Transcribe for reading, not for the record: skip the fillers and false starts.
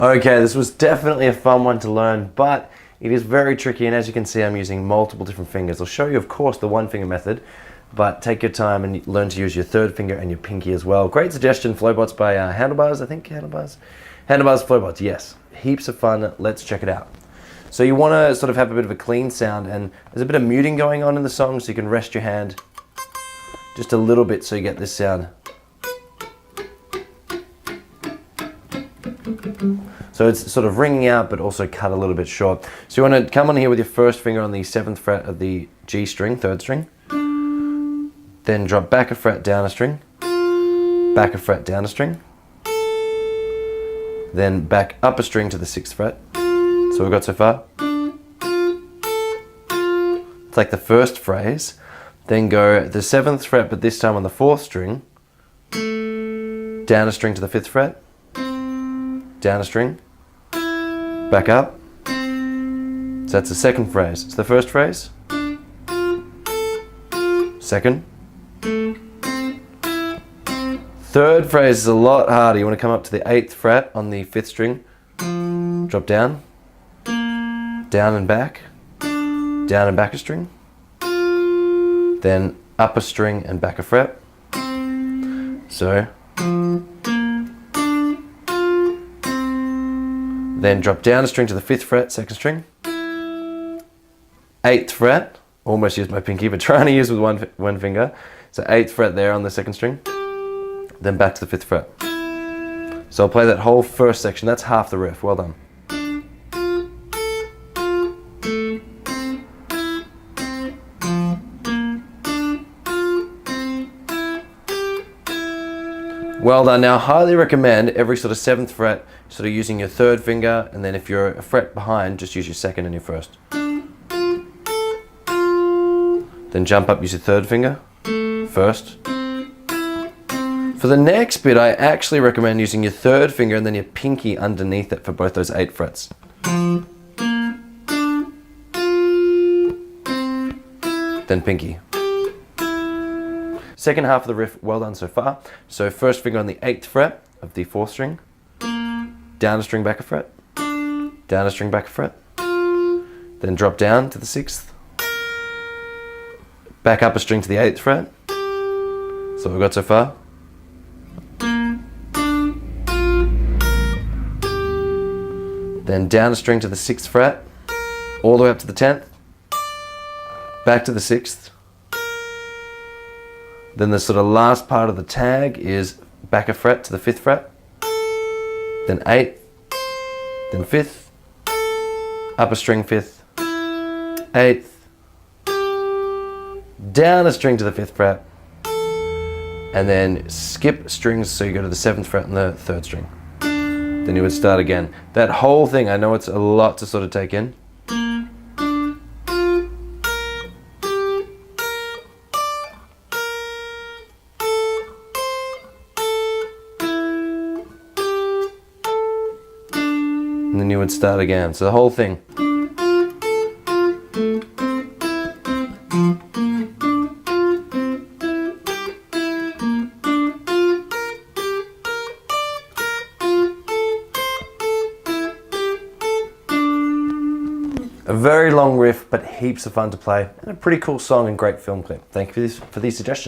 Okay, this was definitely a fun one to learn, but it is very tricky, and as you can see, I'm using multiple different fingers. I'll show you, of course, the one finger method, but take your time and learn to use your third finger and your pinky as well. Great suggestion, flobots by Handlebars, I think, Handlebars? Handlebars, flobots, yes. Heaps of fun, let's check it out. So you want to sort of have a bit of a clean sound, and there's a bit of muting going on in the song, so you can rest your hand just a little bit so you get this sound. So it's sort of ringing out, but also cut a little bit short. So you want to come on here with your first finger on the 7th fret of the G string, 3rd string. Then drop back a fret, down a string. Back a fret, down a string. Then back up a string to the 6th fret. So we've got so far. It's like the first phrase. Then go the 7th fret, but this time on the 4th string. Down a string to the 5th fret. Down a string, back up. So that's the second phrase. It's the first phrase, second. Third phrase is a lot harder. You want to come up to the 8th fret on the 5th string, drop down, down and back a string, then up a string and back a fret. So then drop down a string to the 5th fret, 2nd string. 8th fret, almost used my pinky, but trying to use with one finger. So 8th fret there on the 2nd string. Then back to the 5th fret. So I'll play that whole first section. That's half the riff. Well done. Well done. Now, highly recommend every sort of 7th fret, sort of using your 3rd finger, and then if you're a fret behind, just use your 2nd and your 1st. Then jump up, use your 3rd finger, 1st. For the next bit, I actually recommend using your 3rd finger and then your pinky underneath it for both those 8 frets. Then pinky. Second half of the riff, well done so far. So first finger on the 8th fret of the 4th string, down a string, back a fret, down a string, back a fret, then drop down to the 6th, back up a string to the 8th fret. So we've got so far. Then down a string to the 6th fret, all the way up to the 10th, back to the 6th. Then the sort of last part of the tag is back a fret to the 5th fret, then 8th, then 5th, up a string 5th, 8th, down a string to the 5th fret, and then skip strings so you go to the 7th fret and the 3rd string. Then you would start again. That whole thing, I know it's a lot to sort of take in. And then you would start again. So the whole thing. A very long riff, but heaps of fun to play, and a pretty cool song and great film clip. Thank you for these suggestions.